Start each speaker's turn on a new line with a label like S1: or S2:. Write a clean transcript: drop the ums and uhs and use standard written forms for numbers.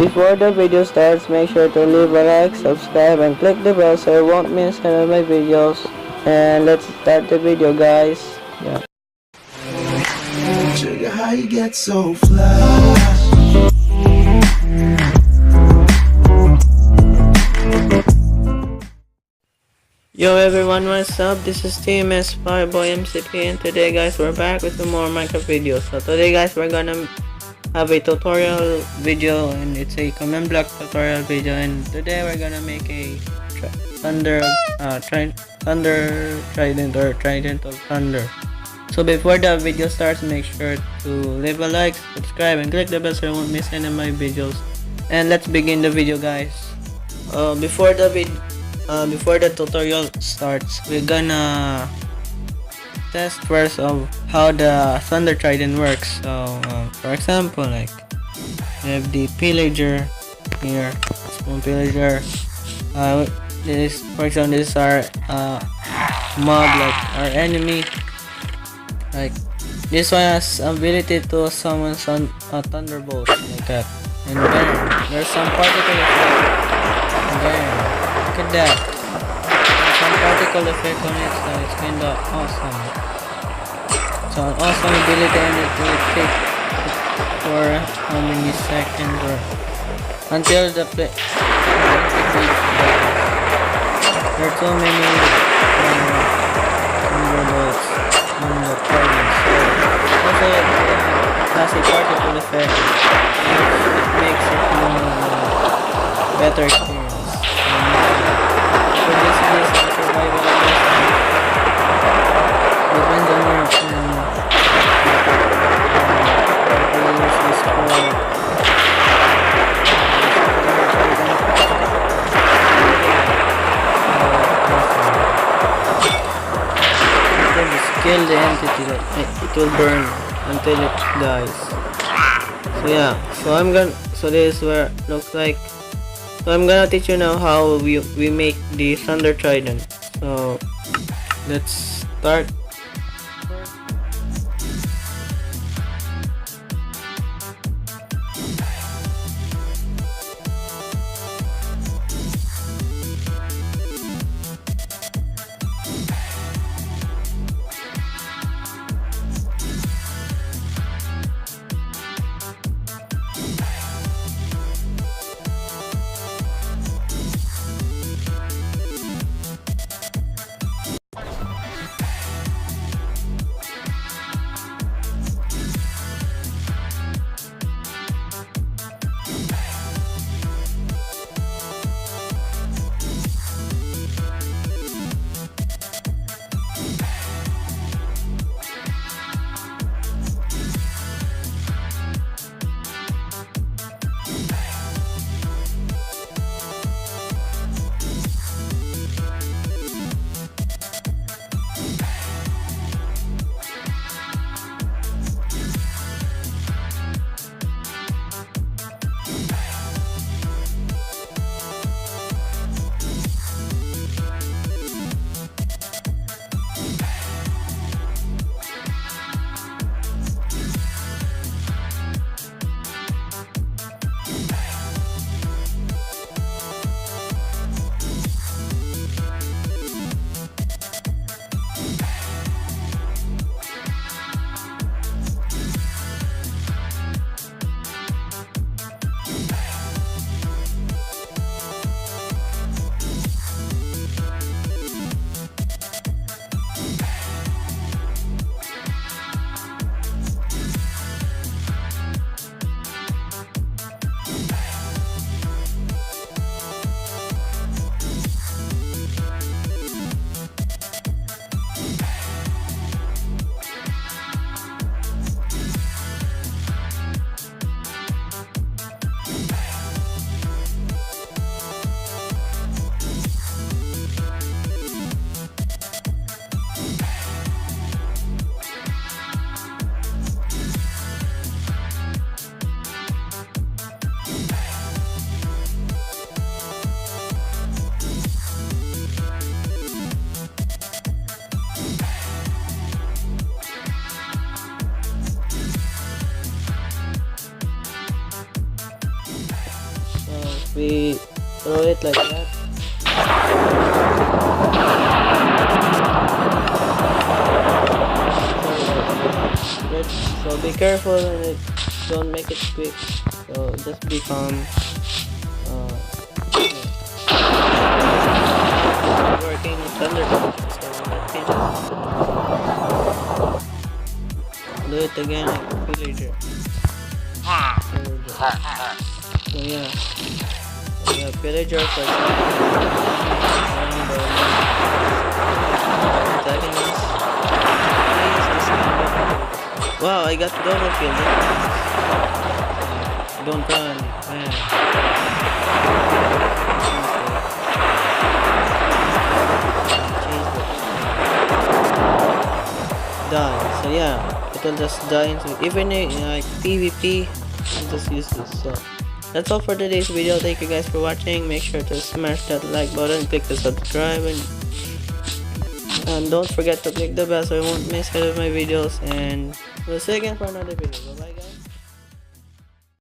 S1: Before the video starts, make sure to leave a like, subscribe, and click the bell so you won't miss any of my videos. And let's start the video, guys. Yeah.
S2: Sugar, how you get so fly?
S1: Yo everyone, what's up? This is TMSFireBoy MCPE, and today guys we're back with some more Minecraft videos. So today guys we're gonna have a tutorial video, and it's a command block tutorial video, and today we're gonna make a thunder trident, or trident of thunder. So before the video starts, make sure to leave a like, subscribe, and click the bell so you won't miss any of my videos. And let's begin the video, guys. Before the tutorial starts, we're gonna test first of how the thunder trident works. So for example, like we have the pillager here, small pillager. This, for example, this is our mob, like our enemy. Like this one has ability to summon some thunderbolts like that. And then there's some particle effect. And then look at that. There's some particle effect on it, so it's kinda awesome. So an awesome ability, and it will take for how many seconds or until the play. There are too many thunderbolts on the trident. So also it has a particle effect, which makes it more better experience. So basically it's a survival depends on your kill the entity, it will burn until it dies. So yeah, so this is where it looks like. So I'm gonna teach you now how we make the thunder trident. So let's start. we throw it like that. So be careful and don't make it quick. So just be calm. Working thunder. So do it again like villager. So yeah, villagers are attacking us. Wow, I got double kill. Don't run, man. Die. So yeah, it will just die into even like PvP. Just use this. So that's all for today's video. Thank you guys for watching. Make sure to smash that like button, click the subscribe, and don't forget to click the bell so you won't miss any of my videos. And we'll see you again for another video. Bye bye guys.